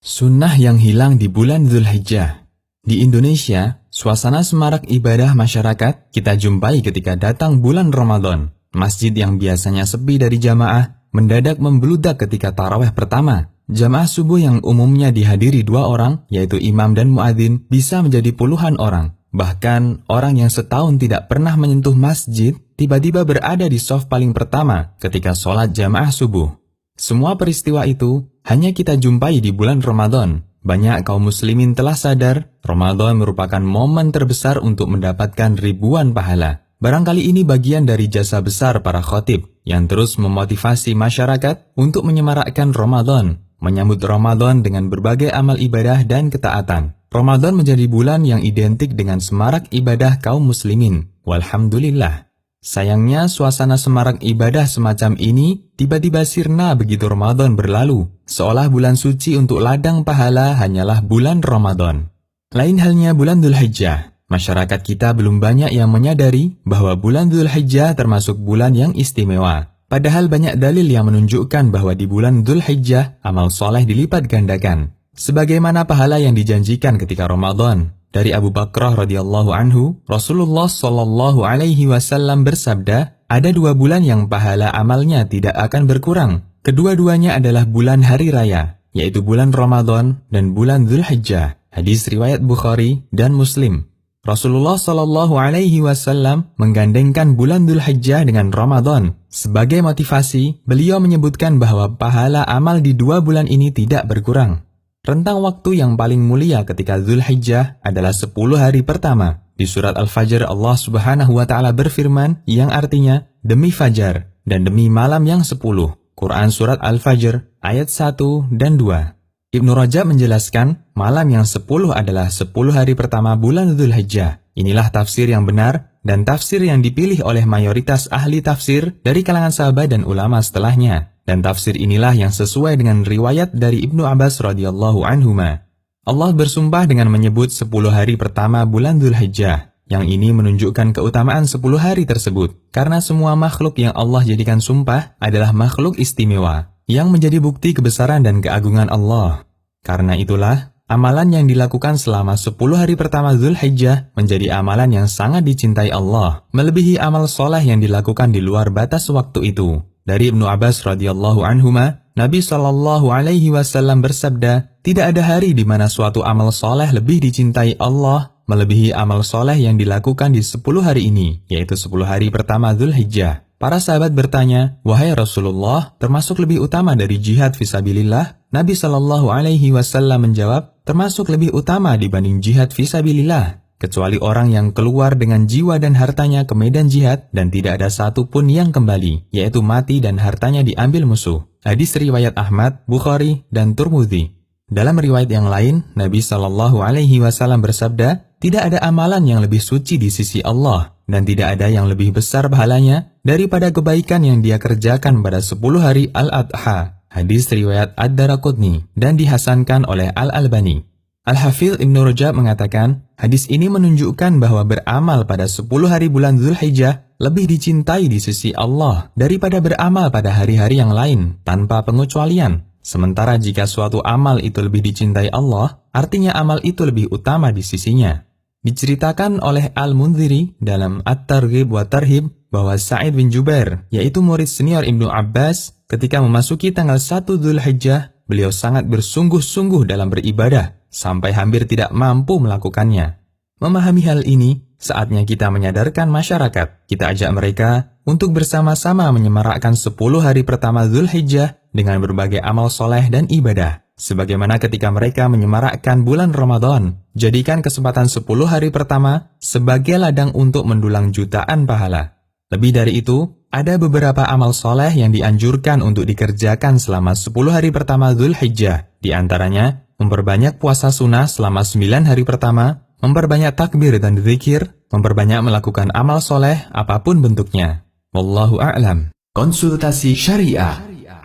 Sunnah yang hilang di bulan Dzulhijjah. Di Indonesia, suasana semarak ibadah masyarakat kita jumpai ketika datang bulan Ramadan. Masjid yang biasanya sepi dari jamaah mendadak membludak ketika tarawih pertama. Jamaah subuh yang umumnya dihadiri 2 orang, yaitu imam dan muadzin, bisa menjadi puluhan orang. Bahkan, orang yang setahun tidak pernah menyentuh masjid, tiba-tiba berada di shaf paling pertama ketika sholat jamaah subuh. Semua peristiwa itu hanya kita jumpai di bulan Ramadan. Banyak kaum muslimin telah sadar, Ramadan merupakan momen terbesar untuk mendapatkan ribuan pahala. Barangkali ini bagian dari jasa besar para khatib yang terus memotivasi masyarakat untuk menyemarakkan Ramadan, menyambut Ramadan dengan berbagai amal ibadah dan ketaatan. Ramadan menjadi bulan yang identik dengan semarak ibadah kaum muslimin. Walhamdulillah. Sayangnya, suasana semarak ibadah semacam ini tiba-tiba sirna begitu Ramadan berlalu, seolah bulan suci untuk ladang pahala hanyalah bulan Ramadan. Lain halnya bulan Dzulhijjah. Masyarakat kita belum banyak yang menyadari bahwa bulan Dzulhijjah termasuk bulan yang istimewa. Padahal banyak dalil yang menunjukkan bahwa di bulan Dzulhijjah amal soleh dilipat gandakan. Sebagaimana pahala yang dijanjikan ketika Ramadan. Dari Abu Bakrah radhiyallahu anhu, Rasulullah shallallahu alaihi wasallam bersabda, ada 2 bulan yang pahala amalnya tidak akan berkurang. Kedua-duanya adalah bulan hari raya, yaitu bulan Ramadan dan bulan Dzulhijjah. Hadis riwayat Bukhari dan Muslim. Rasulullah shallallahu alaihi wasallam menggandengkan bulan Dzulhijjah dengan Ramadan. Sebagai motivasi, beliau menyebutkan bahwa pahala amal di 2 bulan ini tidak berkurang. Rentang waktu yang paling mulia ketika Dzulhijjah adalah 10 hari pertama. Di surat Al-Fajr Allah Subhanahu wa Ta'ala berfirman yang artinya demi fajar dan demi malam yang 10. Quran surat Al-Fajr ayat 1 dan 2. Ibnu Rajab menjelaskan malam yang 10 adalah 10 hari pertama bulan Dzulhijjah. Inilah tafsir yang benar dan tafsir yang dipilih oleh mayoritas ahli tafsir dari kalangan sahabat dan ulama setelahnya. Dan tafsir inilah yang sesuai dengan riwayat dari Ibnu Abbas radhiyallahu anhuma. Allah bersumpah dengan menyebut 10 hari pertama bulan Dzulhijjah. Yang ini menunjukkan keutamaan 10 hari tersebut. Karena semua makhluk yang Allah jadikan sumpah adalah makhluk istimewa, yang menjadi bukti kebesaran dan keagungan Allah. Karena itulah, amalan yang dilakukan selama 10 hari pertama Dzulhijjah menjadi amalan yang sangat dicintai Allah, melebihi amal soleh yang dilakukan di luar batas waktu itu. Dari Ibnu Abbas radhiyallahu anhuma, Nabi Shallallahu alaihi wasallam bersabda, tidak ada hari di mana suatu amal soleh lebih dicintai Allah melebihi amal soleh yang dilakukan di 10 hari ini, yaitu 10 hari pertama Dzulhijjah. Para sahabat bertanya, wahai Rasulullah, termasuk lebih utama dari jihad fisabilillah? Nabi Shallallahu alaihi wasallam menjawab, termasuk lebih utama dibanding jihad fisabilillah. Kecuali orang yang keluar dengan jiwa dan hartanya ke medan jihad dan tidak ada satupun yang kembali, yaitu mati dan hartanya diambil musuh. Hadis riwayat Ahmad, Bukhari, dan Tirmidzi. Dalam riwayat yang lain, Nabi Shallallahu alaihi wasallam bersabda, tidak ada amalan yang lebih suci di sisi Allah, dan tidak ada yang lebih besar pahalanya daripada kebaikan yang dia kerjakan pada 10 hari Al-Adha. Hadis riwayat Ad-Daraqutni dan dihasankan oleh Al-Albani. Al-Hafidz Ibnu Rajab mengatakan, hadis ini menunjukkan bahwa beramal pada 10 hari bulan Dzulhijjah lebih dicintai di sisi Allah daripada beramal pada hari-hari yang lain tanpa pengecualian. Sementara jika suatu amal itu lebih dicintai Allah, artinya amal itu lebih utama di sisinya. Diceritakan oleh Al-Munziri dalam At-Targhib wa Tarhib bahwa Sa'id bin Jubair, yaitu murid senior Ibnu Abbas, ketika memasuki tanggal 1 Dzulhijjah, beliau sangat bersungguh-sungguh dalam beribadah, sampai hampir tidak mampu melakukannya. Memahami hal ini, saatnya kita menyadarkan masyarakat. Kita ajak mereka untuk bersama-sama menyemarakkan 10 hari pertama Dzulhijjah dengan berbagai amal soleh dan ibadah. Sebagaimana ketika mereka menyemarakkan bulan Ramadan, jadikan kesempatan 10 hari pertama sebagai ladang untuk mendulang jutaan pahala. Lebih dari itu, ada beberapa amal soleh yang dianjurkan untuk dikerjakan selama 10 hari pertama Dzulhijjah. Di antaranya, memperbanyak puasa sunnah selama 9 hari pertama, memperbanyak takbir dan zikir, memperbanyak melakukan amal soleh apapun bentuknya. Wallahu a'lam. Konsultasi Syariah.